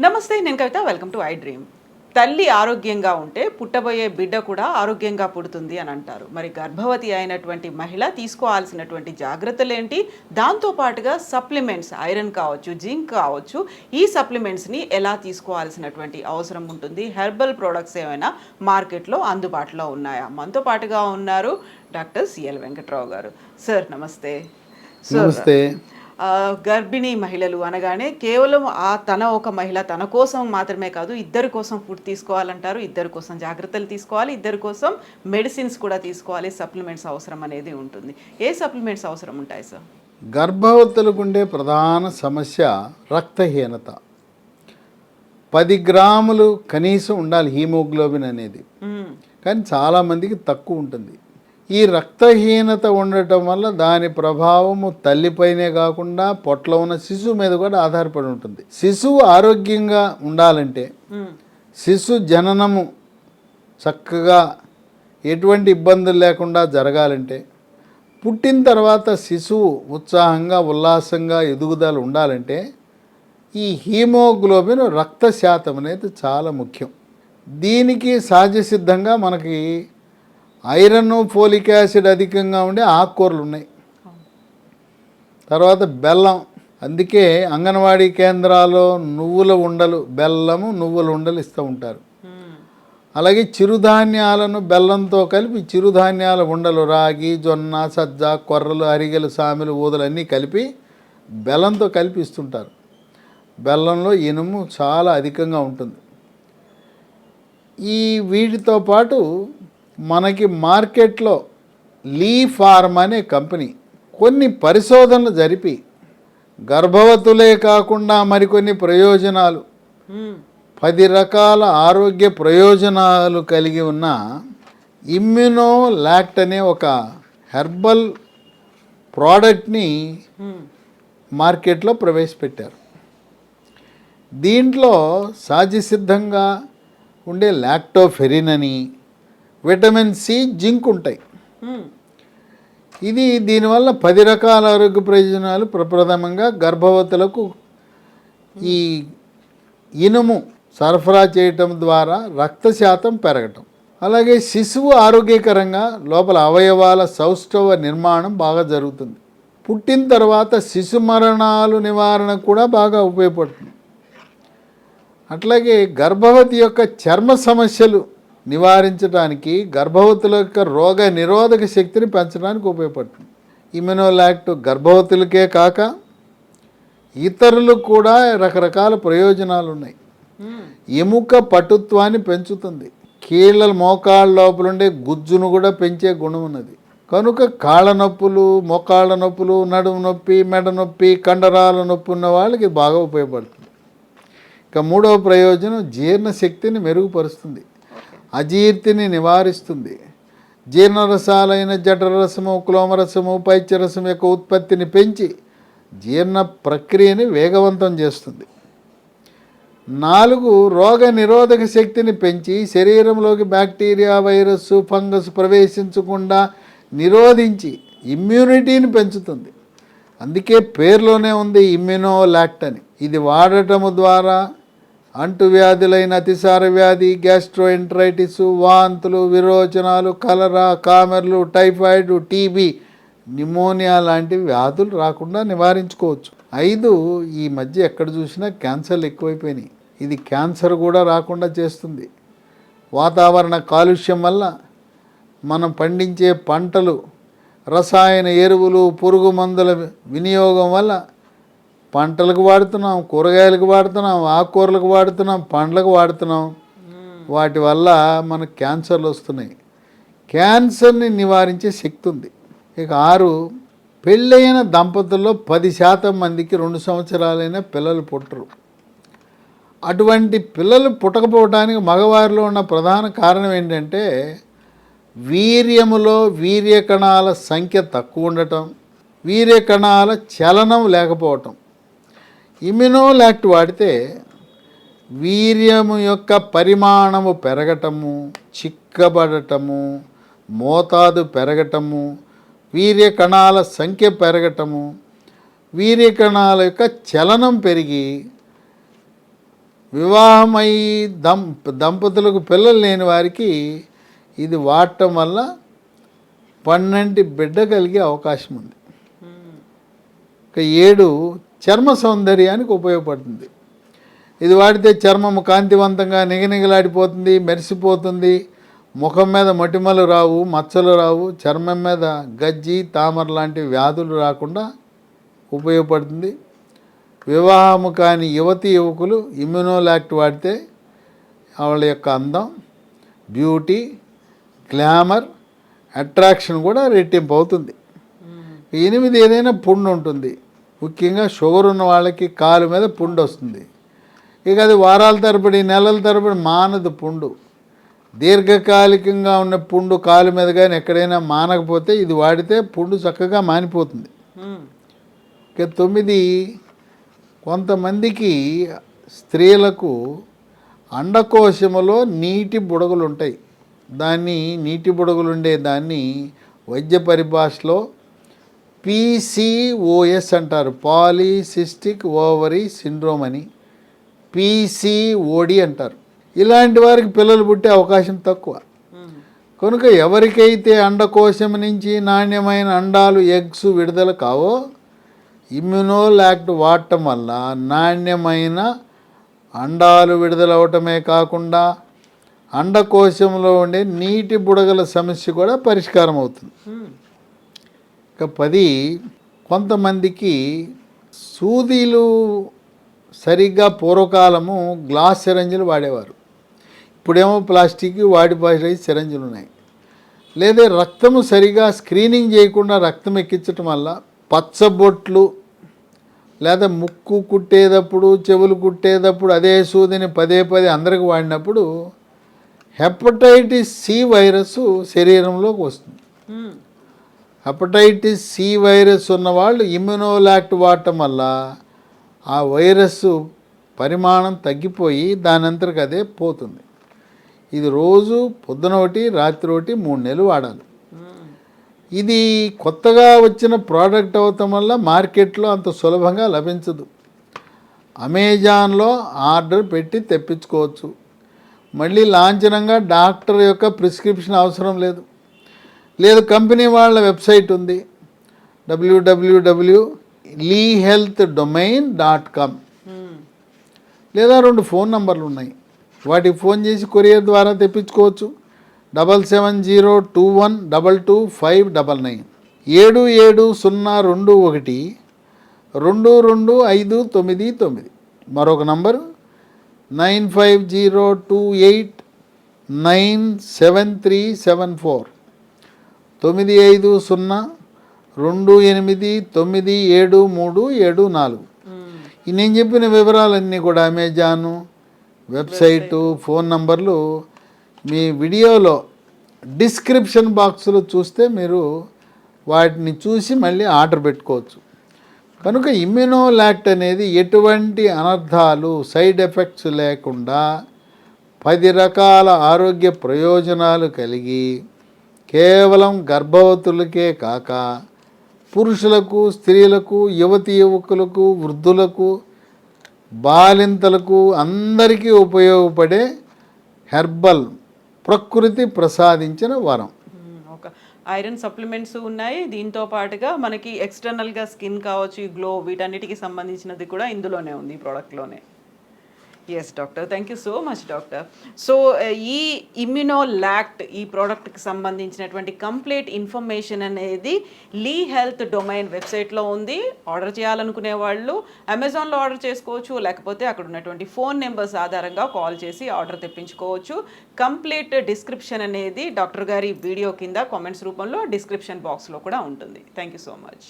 నమస్తే, నేను Kavitha. Welcome to I dream. తల్లి ఆరోగ్యంగా ఉంటే పుట్టబోయే బిడ్డ కూడా ఆరోగ్యంగా పుడుతుంది అని అంటారు. మరి గర్భవతి అయినటువంటి మహిళ తీసుకోవాల్సినటువంటి జాగ్రత్తలు ఏంటి? దాంతో పాటుగా సప్లిమెంట్స్, ఐరన్ కావచ్చు, జింక్ కావచ్చు, ఈ సప్లిమెంట్స్ని ఎలా తీసుకోవాల్సినటువంటి అవసరం ఉంటుంది? హెర్బల్ ప్రోడక్ట్స్ ఏమైనా మార్కెట్లో అందుబాటులో ఉన్నాయా? మనతో పాటుగా ఉన్నారు డాక్టర్ సిఎల్ వెంకట్రావు గారు. సార్ నమస్తే. నమస్తే. గర్భిణీ మహిళలు అనగానే కేవలం తన ఒక మహిళ తన కోసం మాత్రమే కాదు, ఇద్దరి కోసం ఫుడ్ తీసుకోవాలంటారు, ఇద్దరి కోసం జాగ్రత్తలు తీసుకోవాలి, ఇద్దరి కోసం మెడిసిన్స్ కూడా తీసుకోవాలి, సప్లిమెంట్స్ అవసరం అనేది ఉంటుంది. ఏ సప్లిమెంట్స్ అవసరం ఉంటాయి సార్? గర్భవతులకు ఉండే ప్రధాన సమస్య రక్తహీనత. 10 గ్రాములు కనీసం ఉండాలి హీమోగ్లోబిన్ అనేది, కానీ చాలామందికి తక్కువ ఉంటుంది. ఈ రక్తహీనత ఉండటం వల్ల దాని ప్రభావము తల్లిపైనే కాకుండా పొట్టలో ఉన్న శిశువు మీద కూడా ఆధారపడి ఉంటుంది. శిశువు ఆరోగ్యంగా ఉండాలంటే, శిశు జననము చక్కగా ఎటువంటి ఇబ్బందులు లేకుండా జరగాలంటే, పుట్టిన తర్వాత శిశువు ఉత్సాహంగా ఉల్లాసంగా ఎదుగుదల ఉండాలంటే ఈ హీమోగ్లోబిన్ రక్త శాతం అనేది చాలా ముఖ్యం. దీనికి సహజసిద్ధంగా మనకి ఐరన్, ఫోలిక్ యాసిడ్ అధికంగా ఉండే ఆకుకూరలు ఉన్నాయి. తర్వాత బెల్లం, అందుకే అంగన్వాడీ కేంద్రాల్లో నువ్వుల ఉండలు, బెల్లము నువ్వుల ఉండలు ఇస్తూ ఉంటారు. అలాగే చిరుధాన్యాలను బెల్లంతో కలిపి చిరుధాన్యాల ఉండలు, రాగి, జొన్న, సజ్జ, కొర్రలు, అరిగెలు, సామెలు, ఊదలు అన్నీ కలిపి బెల్లంతో కలిపి ఇస్తుంటారు. బెల్లంలో ఇనుము చాలా అధికంగా ఉంటుంది. ఈ వీటితో పాటు మనకి మార్కెట్లో లీ ఫార్మ్ అనే కంపెనీ కొన్ని పరిశోధనలు జరిపి గర్భవతులే కాకుండా మరికొన్ని ప్రయోజనాలు, 10 రకాల ఆరోగ్య ప్రయోజనాలు కలిగి ఉన్న ఇమ్యునోలాక్ట్ అనే ఒక హెర్బల్ ప్రోడక్ట్ని మార్కెట్లో ప్రవేశపెట్టారు. దీంట్లో సహజసిద్ధంగా ఉండే లాక్టోఫెరిన్ అని, విటమిన్ సి, జింక్ ఉంటాయి. ఇది దీనివల్ల 10 రకాల ఆరోగ్య ప్రయోజనాలు. ప్రప్రథమంగా గర్భవతులకు ఈ ఇనుము సరఫరా చేయటం ద్వారా రక్త శాతం పెరగటం, అలాగే శిశువు ఆరోగ్యకరంగా లోపల అవయవాల సౌష్ఠవ నిర్మాణం బాగా జరుగుతుంది. పుట్టిన తర్వాత శిశు మరణాలు నివారణ కూడా బాగా ఉపయోగపడుతుంది. అట్లాగే గర్భవతి యొక్క చర్మ సమస్యలు నివారించడానికి, గర్భవతుల యొక్క రోగ నిరోధక శక్తిని పెంచడానికి ఉపయోగపడుతుంది. ఇమ్యునోలాక్ట్ గర్భవతులకే కాక ఇతరులకు కూడా రకరకాల ప్రయోజనాలు ఉన్నాయి. ఎముక పటుత్వాన్ని పెంచుతుంది. కీళ్ళ మోకాళ్ళ లోపల ఉండే గుజ్జును కూడా పెంచే గుణం ఉన్నది. కనుక కాళ్ళ నొప్పులు, మోకాళ్ళ నొప్పులు, నడుము నొప్పి, మెడ నొప్పి, కండరాల నొప్పి ఉన్న వాళ్ళకి బాగా ఉపయోగపడుతుంది. ఇక 3వ ప్రయోజనం జీర్ణశక్తిని మెరుగుపరుస్తుంది, అజీర్తిని నివారిస్తుంది. జీర్ణరసాలైన జఠరరసము, క్లోమరసము, పైత్యరసం యొక్క ఉత్పత్తిని పెంచి జీర్ణ ప్రక్రియని వేగవంతం చేస్తుంది. 4 రోగ నిరోధక శక్తిని పెంచి శరీరంలోకి బ్యాక్టీరియా, వైరస్, ఫంగస్ ప్రవేశించకుండా నిరోధించి ఇమ్యూనిటీని పెంచుతుంది. అందుకే పేరులోనే ఉంది ఇమ్యునోలాక్ట్ అని. ఇది వాడటము ద్వారా అంటువ్యాధులైన అతిసార వ్యాధి, గ్యాస్ట్రోఎంట్రైటిస్, వాంతులు, విరోచనాలు, కలరా, కామెర్లు, టైఫాయిడ్, టీబీ, న్యూమోనియా లాంటి వ్యాధులు రాకుండా నివారించుకోవచ్చు. 5 ఈ మధ్య ఎక్కడ చూసినా క్యాన్సర్లు ఎక్కువైపోయినాయి. ఇది క్యాన్సర్ కూడా రాకుండా చేస్తుంది. వాతావరణ కాలుష్యం వల్ల మనం పండించే పంటలు, రసాయన ఎరువులు, పురుగు మందుల వినియోగం వల్ల పంటలకు వాడుతున్నాం, కూరగాయలకు వాడుతున్నాం, ఆకుకూరలకు వాడుతున్నాం, పండ్లకు వాడుతున్నాం. వాటి వల్ల మనకు క్యాన్సర్లు వస్తున్నాయి. క్యాన్సర్ని నివారించే శక్తి ఉంది. ఇక 6 పెళ్ళైన దంపతుల్లో 10% మందికి 2 సంవత్సరాలైన పిల్లలు పుట్టరు. అటువంటి పిల్లలు పుట్టకపోవడానికి మగవారిలో ఉన్న ప్రధాన కారణం ఏంటంటే వీర్యములో వీర్యకణాల సంఖ్య తక్కువ ఉండటం, వీర్యకణాల చలనం లేకపోవటం. ఇమ్యునోలాక్ట్ వాడితే వీర్యము యొక్క పరిమాణము పెరగటము, చిక్కబడటము, మోతాదు పెరగటము, వీర్యకణాల సంఖ్య పెరగటము, వీర్యకణాల యొక్క చలనం పెరిగి వివాహమై దంపతులకు పిల్లలు లేని వారికి ఇది వాడటం వల్ల పన్నంటి బిడ్డ కలిగే అవకాశం ఉంది. ఇక 7 చర్మ సౌందర్యానికి ఉపయోగపడుతుంది. ఇది వాడితే చర్మము కాంతివంతంగా నిగనిగలాడిపోతుంది, మెరిసిపోతుంది. ముఖం మీద మొటిమలు రావు, మచ్చలు రావు, చర్మం మీద గజ్జి తామర లాంటి వ్యాధులు రాకుండా ఉపయోగపడుతుంది. వివాహము కాని యువకులు ఇమ్యునోలాక్ట్ వాడితే వాళ్ళ యొక్క అందం, బ్యూటీ, గ్లామర్, అట్రాక్షన్ కూడా రెట్టింపు అవుతుంది. 8 ఏదైనా పుండు ఉంటుంది. ముఖ్యంగా షుగర్ ఉన్న వాళ్ళకి కాలు మీద పుండు వస్తుంది. ఇక అది వారాల తరబడి నెలల తరబడి మానదు పుండు. దీర్ఘకాలికంగా ఉన్న పుండు కాలు మీద కానీ ఎక్కడైనా మానకపోతే ఇది వాడితే పుండు చక్కగా మానిపోతుంది. ఇక 9 కొంతమందికి స్త్రీలకు అండకోశములో నీటి బుడగలు ఉంటాయి. నీటి బుడగలు ఉండే దాన్ని వైద్య పరిభాషలో PCOS అంటారు, పాలీసిస్టిక్ ఓవరీ సిండ్రోమ్ అని. PCOD అంటారు. ఇలాంటి వారికి పిల్లలు పుట్టే అవకాశం తక్కువ. కనుక ఎవరికైతే అండకోశం నుంచి నాణ్యమైన అండాలు ఎగ్స్ విడుదల కావో ఇమ్యునోలాక్ట్ వాడటం వల్ల నాణ్యమైన అండాలు విడుదలవటమే కాకుండా అండకోశంలో ఉండే నీటి బుడగల సమస్య కూడా పరిష్కారం అవుతుంది. ఇక 10 కొంతమందికి సూదీలు సరిగ్గా పూర్వకాలము గ్లాస్ సిరంజులు వాడేవారు. ఇప్పుడేమో ప్లాస్టిక్ వాడిపోయి సిరంజులు ఉన్నాయి. లేదా రక్తము సరిగా స్క్రీనింగ్ చేయకుండా రక్తం ఎక్కించటం వల్ల పచ్చబొట్లు లేదా ముక్కు కుట్టేటప్పుడు చెవులు కుట్టేటప్పుడు అదే సూదిని పదే అందరికి వాడినప్పుడు హెపటైటిస్ C వైరస్ శరీరంలోకి వస్తుంది. హెపటైటిస్ C వైరస్ ఉన్నవాళ్ళు ఇమ్యునోలాక్ట్ వాడటం వల్ల ఆ వైరస్ పరిమాణం తగ్గిపోయి దానంతరకు అదే పోతుంది. ఇది రోజు పొద్దున ఒకటి రాత్రి ఒకటి 3 నెలలు వాడాలి. ఇది కొత్తగా వచ్చిన ప్రోడక్ట్ అవటం వల్ల మార్కెట్లో అంత సులభంగా లభించదు. అమెజాన్లో ఆర్డర్ పెట్టి తెప్పించుకోవచ్చు. మళ్ళీ లాంఛనంగా డాక్టర్ యొక్క ప్రిస్క్రిప్షన్ అవసరం లేదు. కంపెనీ వాళ్ళ వెబ్సైట్ ఉంది, www.lehealthdomain.com. లేదా 2 ఫోన్ నంబర్లు ఉన్నాయి, వాటికి ఫోన్ చేసి కొరియర్ ద్వారా తెప్పించుకోవచ్చు. 7702122599 7702212259. మరొక నంబరు 9502897374 9502897374. నేను చెప్పిన వివరాలన్నీ కూడా అమెజాను వెబ్సైటు ఫోన్ నంబర్లు మీ వీడియోలో డిస్క్రిప్షన్ బాక్స్లో చూస్తే మీరు వాటిని చూసి మళ్ళీ ఆర్డర్ పెట్టుకోవచ్చు. కనుక ఇమ్యునోలాక్ట్ అనేది ఎటువంటి అనర్థాలు సైడ్ ఎఫెక్ట్స్ లేకుండా 10 రకాల ఆరోగ్య ప్రయోజనాలు కలిగి కేవలం గర్భవతులకే కాక పురుషులకు, స్త్రీలకు, యువకులకు, వృద్ధులకు, బాలింతలకు అందరికీ ఉపయోగపడే హెర్బల్ ప్రకృతి ప్రసాదించిన వరం. ఒక ఐరన్ సప్లిమెంట్స్ ఉన్నాయి. దీంతో పాటుగా మనకి ఎక్స్టర్నల్గా స్కిన్ కావచ్చు, గ్లో, వీటన్నిటికి సంబంధించినది కూడా ఇందులోనే ఉంది, ఈ ప్రోడక్ట్లోనే. Yes doctor, thank you so much doctor. So ఈ ఇమ్యునోలాక్ట్ ఈ ప్రోడక్ట్కి సంబంధించినటువంటి కంప్లీట్ ఇన్ఫర్మేషన్ అనేది లీ హెల్త్ డొమైన్ వెబ్సైట్లో ఉంది. ఆర్డర్ చేయాలనుకునే వాళ్ళు అమెజాన్లో ఆర్డర్ చేసుకోవచ్చు, లేకపోతే అక్కడ ఉన్నటువంటి ఫోన్ నెంబర్స్ ఆధారంగా కాల్ చేసి ఆర్డర్ తెప్పించుకోవచ్చు. కంప్లీట్ డిస్క్రిప్షన్ అనేది డాక్టర్ గారి వీడియో కింద కామెంట్స్ రూపంలో డిస్క్రిప్షన్ బాక్స్లో కూడా ఉంటుంది. Thank you so much.